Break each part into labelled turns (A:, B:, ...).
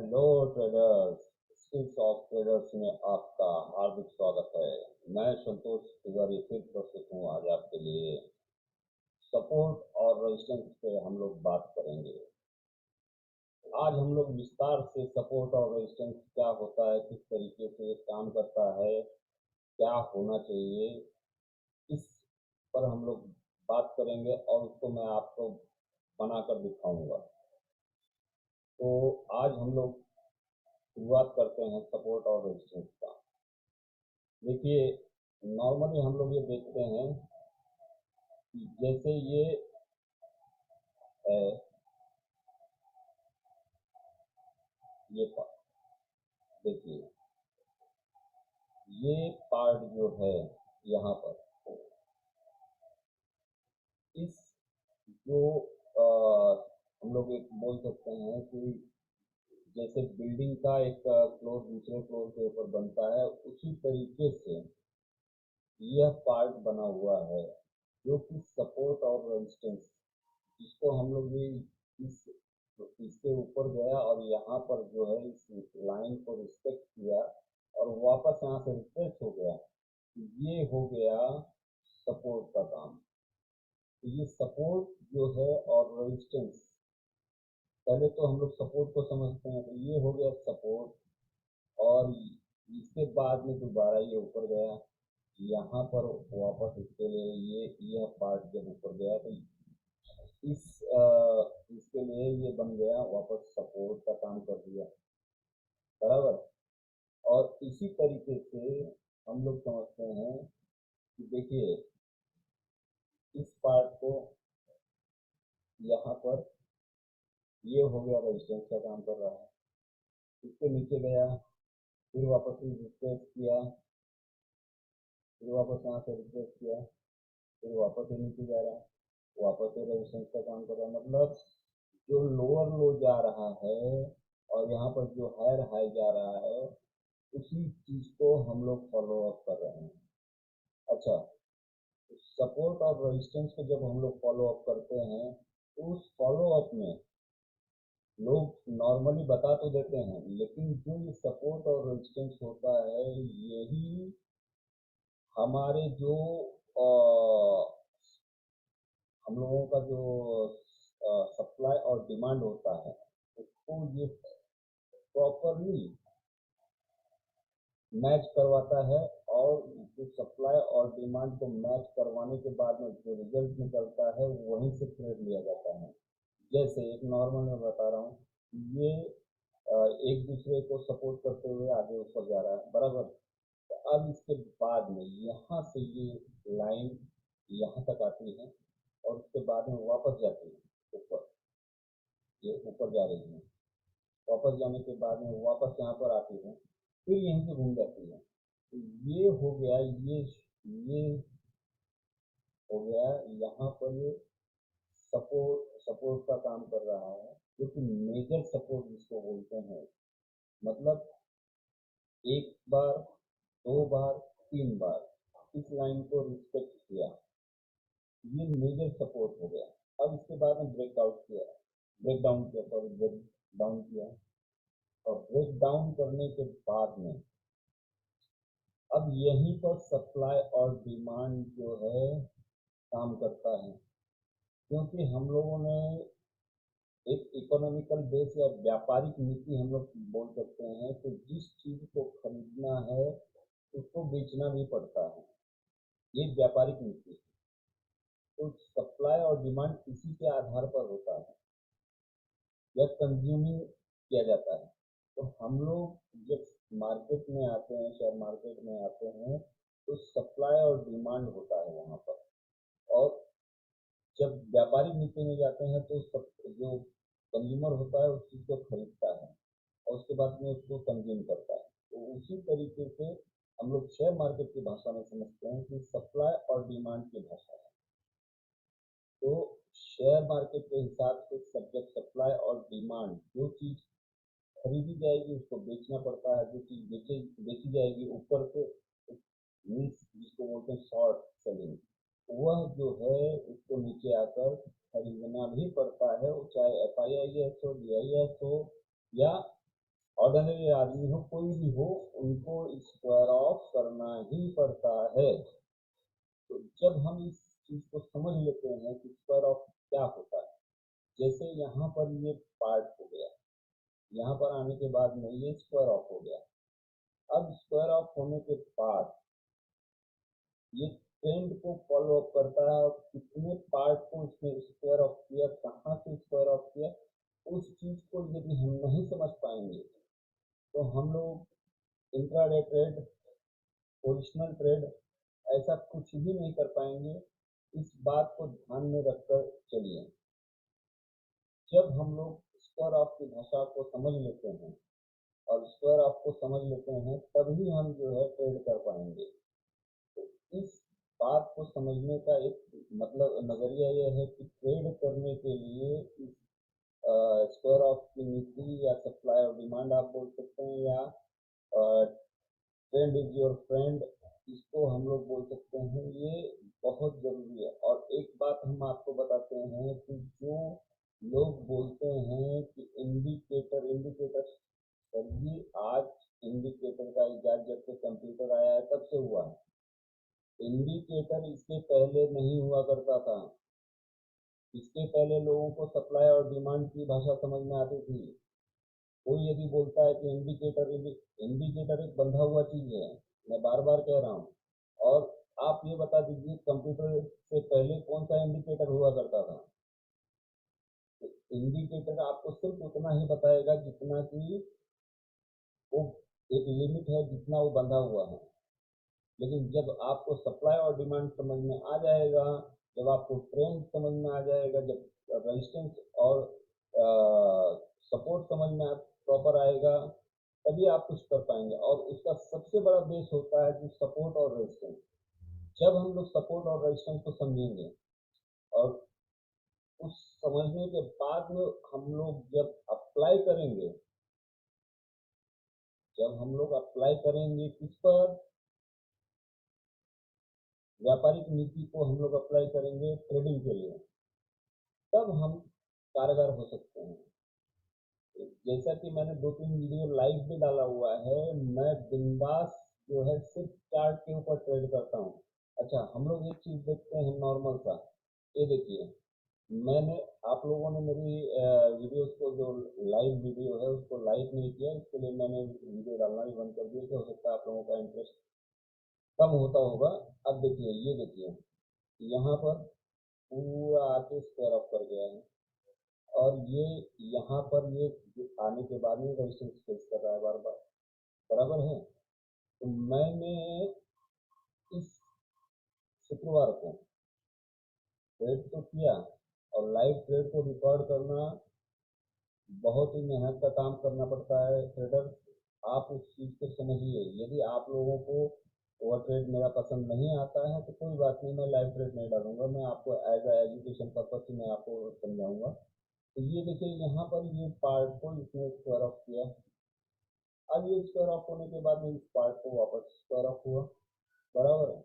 A: Hello traders, skills of traders में आपका हार्दिक स्वागत है। मैं संतोष तिवारी फिर प्रस्तुत हूँ आज आपके लिए। सपोर्ट और रेजिस्टेंस पे हम लोग बात करेंगे। आज हम लोग विस्तार से सपोर्ट और रेजिस्टेंस क्या होता है, किस तरीके से काम करता है, क्या होना चाहिए, इस पर हम लोग बात करेंगे और उसको मैं आपको बनाकर दिखाऊंगा। तो आज हम लोग शुरुआत करते हैं सपोर्ट और रेजिस्टेंस का। देखिए, नॉर्मली हम लोग ये देखते हैं कि जैसे ये है, ये देखिए, ये पार्ट जो है यहाँ पर, इस जो हम लोग एक बोल सकते हैं कि जैसे बिल्डिंग का एक फ्लोर दूसरे फ्लोर के ऊपर बनता है, उसी तरीके से यह पार्ट बना हुआ है जो कि सपोर्ट और रेजिस्टेंस, जिसको हम लोग भी इस इसके ऊपर गया और यहाँ पर जो है इस लाइन को रिस्पेक्ट किया और वापस यहाँ से रिफ्रेश हो गया। ये हो गया सपोर्ट का काम। तो ये सपोर्ट जो है और रेजिस्टेंस, पहले तो हम लोग सपोर्ट को समझते हैं। तो ये हो गया सपोर्ट और इसके बाद में दोबारा ये ऊपर गया, यहाँ पर वापस इसके लिए यह पार्ट जब ऊपर गया तो इसके लिए ये बन गया, वापस सपोर्ट का काम कर दिया, बराबर। और इसी तरीके से हम लोग समझते हैं कि देखिए, इस पार्ट को यहाँ पर ये हो गया, रेजिस्टेंस का काम कर रहा है। इसके नीचे गया, फिर वापस रिफ्रेश किया, फिर वापस यहाँ से रिफ्रेश किया, फिर वापस ये नीचे जा रहा है, वापस ये रेजिस्टेंस का काम कर रहा है। मतलब जो लोअर लो जा रहा है और यहाँ पर जो हायर हाई जा रहा है, उसी चीज को हम लोग फॉलो अप कर रहे हैं। अच्छा, सपोर्ट और रेजिस्टेंस को जब हम लोग फॉलो अप करते हैं तो उस फॉलो अप में लोग नॉर्मली बता तो देते हैं, लेकिन जो ये सपोर्ट और रेजिस्टेंस होता है, यही हमारे जो हम लोगों का जो सप्लाई और डिमांड होता है, उसको ये प्रॉपरली मैच करवाता है। और जो सप्लाई और डिमांड को मैच करवाने के बाद में जो रिजल्ट निकलता है, वहीं से ट्रेड लिया जाता है। जैसे एक नॉर्मल मैं बता रहा हूँ, ये एक दूसरे को सपोर्ट करते हुए आगे ऊपर जा रहा है, बराबर। तो अब इसके बाद में यहाँ से ये लाइन यहाँ तक आती है और उसके बाद में वापस जाती है ऊपर, ये ऊपर जा रही है, वापस जाने के बाद में वापस यहाँ पर आती है, फिर यहीं से घूम जाती है। तो ये हो गया, ये हो गया, यहाँ पर ये सपोर्ट का काम कर रहा है, क्योंकि मेजर सपोर्ट जिसको बोलते हैं। मतलब एक बार, दो बार, तीन बार इस लाइन को रिस्पेक्ट किया, ये मेजर सपोर्ट हो गया। अब इसके बाद में ब्रेकआउट किया, ब्रेक डाउन किया, सॉरी ब्रेक डाउन किया, और ब्रेक डाउन करने के बाद में अब यहीं पर सप्लाई और डिमांड जो है काम करता है। क्योंकि हम लोगों ने एक इकोनॉमिकल बेस या व्यापारिक नीति हम लोग बोल सकते हैं, तो जिस चीज को खरीदना है उसको बेचना भी पड़ता है, ये व्यापारिक नीति है। तो सप्लाई और डिमांड इसी के आधार पर होता है या कंज्यूमिंग किया जाता है। तो हम लोग जब मार्केट में आते हैं, शेयर मार्केट में आते हैं, तो सप्लाई और डिमांड होता है वहाँ पर। और जब व्यापारिक नीति में जाते हैं तो सब जो कंज्यूमर होता है उस चीज़ को खरीदता है और उसके बाद में उसको कंज्यूम करता है। तो उसी तरीके से हम लोग शेयर मार्केट की भाषा में समझते हैं कि सप्लाई और डिमांड की भाषा है। तो शेयर मार्केट के हिसाब से सब्जेक्ट सप्लाई और डिमांड, जो चीज़ खरीदी जाएगी उसको बेचना पड़ता है, जो चीज़ बेची जाएगी ऊपर से, मीन्स जिसको बोलते हैं शॉर्ट सेलिंग, वह जो है उसको नीचे आकर खरीदना भी पड़ता है, वो चाहे FIIS हो, DIS हो या ऑर्डिनरी आदमी हो, कोई भी हो, उनको स्क्वायर ऑफ करना ही पड़ता है। तो जब हम इस चीज को समझ लेते हैं कि स्क्वायर ऑफ क्या होता है, जैसे यहाँ पर ये पार्ट हो गया, यहाँ पर आने के बाद में ये स्क्वायर ऑफ हो गया। अब स्क्वायर ऑफ होने के बाद ये ट्रेंड को फॉलो अप करता है और कितने पार्ट को इसने स्क्वायर ऑफ किया, कहाँ से स्क्वायर ऑफ किया, उस चीज को यदि हम नहीं समझ पाएंगे तो हम लोग इंट्राडे ट्रेड, पोजिशनल ट्रेड ऐसा कुछ भी नहीं कर पाएंगे। इस बात को ध्यान में रखकर चलिए। जब हम लोग स्क्वायर ऑफ की भाषा को समझ लेते हैं और स्क्वायर ऑफ को समझ लेते हैं, तभी हम जो है ट्रेड कर पाएंगे। तो इस बात को समझने का एक मतलब नजरिया यह है कि ट्रेड करने के लिए इस स्क्वायर ऑफ की नीति या सप्लाई और डिमांड आप बोल सकते हैं, या ट्रेंड इज योर फ्रेंड, इसको हम लोग बोल सकते हैं। ये बहुत जरूरी है। और एक बात हम आपको बताते हैं कि जो लोग बोलते हैं कि इंडिकेटर इंडिकेटर, सर जी आज इंडिकेटर का इजाद जब से कंप्यूटर आया है तब से हुआ है। इंडिकेटर इससे पहले नहीं हुआ करता था। इसके पहले लोगों को सप्लाई और डिमांड की भाषा समझ में आती थी। कोई यदि बोलता है कि इंडिकेटर एक बंधा हुआ चीज है, मैं बार बार कह रहा हूँ। और आप ये बता दीजिए कंप्यूटर से पहले कौन सा इंडिकेटर हुआ करता था। इंडिकेटर आपको सिर्फ उतना ही बताएगा जितना कि वो एक लिमिट है, जितना वो बंधा हुआ है। लेकिन जब आपको सप्लाई और डिमांड समझ में आ जाएगा, जब आपको ट्रेंड समझ में आ जाएगा, जब रेजिस्टेंस और सपोर्ट समझ में प्रॉपर आएगा, तभी आप कुछ कर पाएंगे। और उसका सबसे बड़ा बेस होता है कि सपोर्ट और रेजिस्टेंस। जब हम लोग सपोर्ट और रेजिस्टेंस को समझेंगे और उस समझने के बाद में हम लोग जब अप्लाई करेंगे, किस पर, व्यापारिक नीति को हम लोग अप्लाई करेंगे ट्रेडिंग के लिए, तब हम कारगर हो सकते हैं। जैसा कि मैंने 2-3 वीडियो लाइव भी डाला हुआ है, मैं बिंदास जो है सिर्फ चार्ट के ऊपर ट्रेड करता हूँ। अच्छा, हम लोग एक चीज देखते हैं नॉर्मल सा। ये देखिए, मैंने आप लोगों ने मेरी वीडियोस को, जो लाइव वीडियो है उसको लाइक नहीं किया, इसके लिए मैंने वीडियो डालना भी बंद कर दिया कि हो सकता है आप लोगों का इंटरेस्ट कम होता होगा। अब देखिए, ये देखिए, यहाँ पर पूरा आके स्क्वायर ऑफ कर गया है और ये यहाँ पर ये आने के बाद में रेजिस्टेंस फेस कर रहा है बार बार, बराबर है। तो मैंने इस शुक्रवार को ट्रेड तो किया, और लाइव ट्रेड को रिकॉर्ड करना बहुत ही मेहनत का काम करना पड़ता है ट्रेडर। आप उस चीज को समझिए। यदि आप लोगों को ओवर ट्रेड मेरा पसंद नहीं आता है तो कोई बात नहीं, मैं लाइव ट्रेड नहीं डालूंगा, मैं आपको एज ए एजुकेशन पर्पज से मैं आपको समझाऊंगा। तो ये देखिए, यहाँ पर ये पार्ट को इसने स्क्वायर ऑफ किया। अब ये स्क्वायर ऑफ होने के बाद में इस पार्ट को वापस स्क्वायर ऑफ हुआ, बराबर है।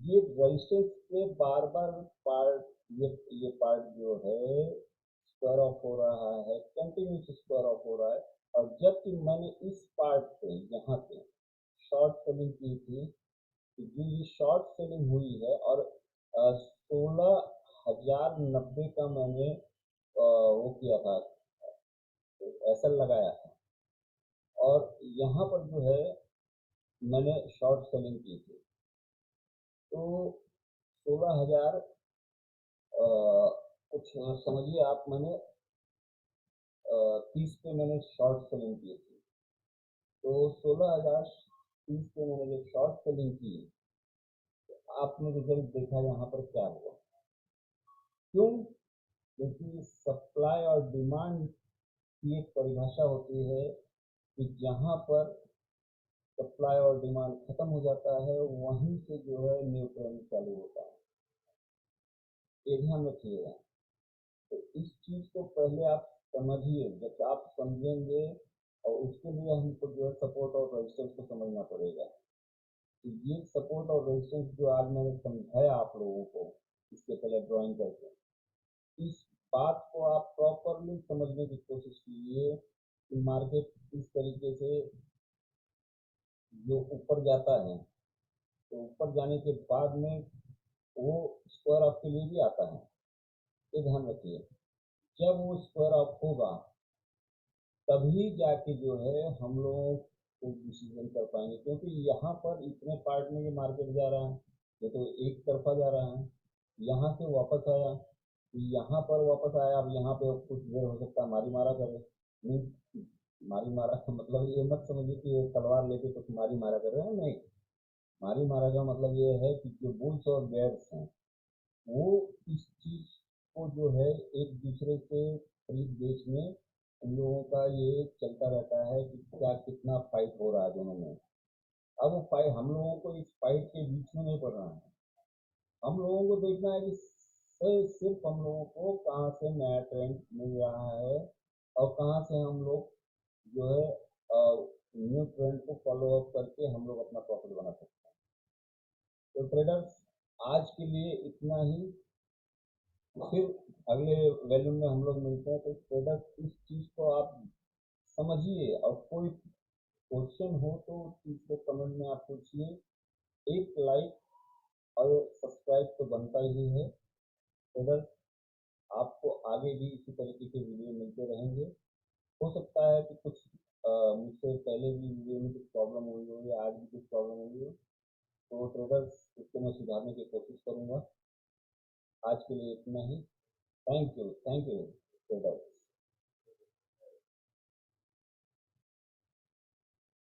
A: ये रेजिस्टेंस पे बार बार पार्ट, ये पार्ट जो है स्क्वायर ऑफ हो रहा है, कंटिन्यूस स्क्वायर ऑफ हो रहा है। और जबकि मैंने इस पार्ट पे यहाँ पे शॉर्ट सेलिंग की थी, जो ये शॉर्ट सेलिंग हुई है, और 16,090 का मैंने वो किया था, एसएल लगाया था। और यहाँ पर जो है मैंने शॉर्ट सेलिंग की थी, तो 16,000 कुछ समझिए आप, मैंने 30 पे मैंने शॉर्ट सेलिंग की थी। तो 16,030 पे मैंने जब शॉर्ट सेलिंग की, तो आपने रिजल्ट देखा यहाँ पर क्या हुआ। क्यों? क्योंकि सप्लाई और डिमांड की एक परिभाषा होती है कि जहाँ पर सप्लाई और डिमांड खत्म हो जाता है, वहीं से जो है न्यू ट्रेंड चालू होता है। ये ध्यान रखिएगा। तो इस चीज को पहले आप समझिए। जब आप समझेंगे, और उसके लिए हमको जो है सपोर्ट और रेजिस्टेंस को समझना पड़ेगा। तो ये सपोर्ट और रेजिस्टेंस जो आज मैंने समझाया आप लोगों को इसके पहले ड्राइंग करके, इस बात को आप प्रॉपरली समझने की कोशिश कीजिए। कि मार्केट इस तरीके से जो ऊपर जाता है, तो ऊपर जाने के बाद में वो स्क्वायर ऑफ के लिए भी आता है, ये ध्यान रखिए। जब वो स्क्वायर ऑफ होगा तभी जाके जो है हम लोग को डिसीजन कर पाएंगे, क्योंकि यहाँ पर इतने पार्ट में ये मार्केट जा रहा है, ये तो एक तरफा जा रहा है। यहाँ से वापस आया, यहाँ पर वापस आया, अब यहाँ पे कुछ देर हो सकता है मारी मारा करे। नहीं, मारी मारा का मतलब ये मत समझिए कि ये तलवार लेके कुछ मारी मारा कर रहे हैं, नहीं। मारी मारा का मतलब ये है कि जो बुल्स और बेयर्स हैं वो इस चीज को जो है एक दूसरे से खरीद बेच में उन लोगों का ये चलता रहता है कि क्या कितना फाइट हो रहा है दोनों में। अब वो फाइट हम लोगों को इस फाइट के बीच में नहीं पड़ना है। हम लोगों को देखना है कि सिर्फ हम लोगों को कहाँ से नया ट्रेंड मिल रहा है और कहाँ से हम लोग जो है न्यू ट्रेंड को फॉलो अप करके हम लोग अपना प्रॉफिट बना सकते हैं। तो ट्रेडर्स, आज के लिए इतना ही। फिर अगले वैल्यू में हम लोग मिलते हैं। तो ट्रेडर्स, इस चीज़ को आप समझिए, और कोई क्वेश्चन हो तो उस चीज़ को कमेंट में आप पूछिए। एक लाइक और सब्सक्राइब तो बनता ही है। ट्रेडर्स, आपको आगे भी इसी तरीके के वीडियो मिलते रहेंगे। हो सकता है कि कुछ मुझसे पहले भी वीडियो में कुछ प्रॉब्लम हुई हो या आज भी कुछ प्रॉब्लम हुई हो, तो ट्रेडर्स इसको मैं सुधारने की कोशिश करूँगा। आज के लिए इतना ही। Thank you traders.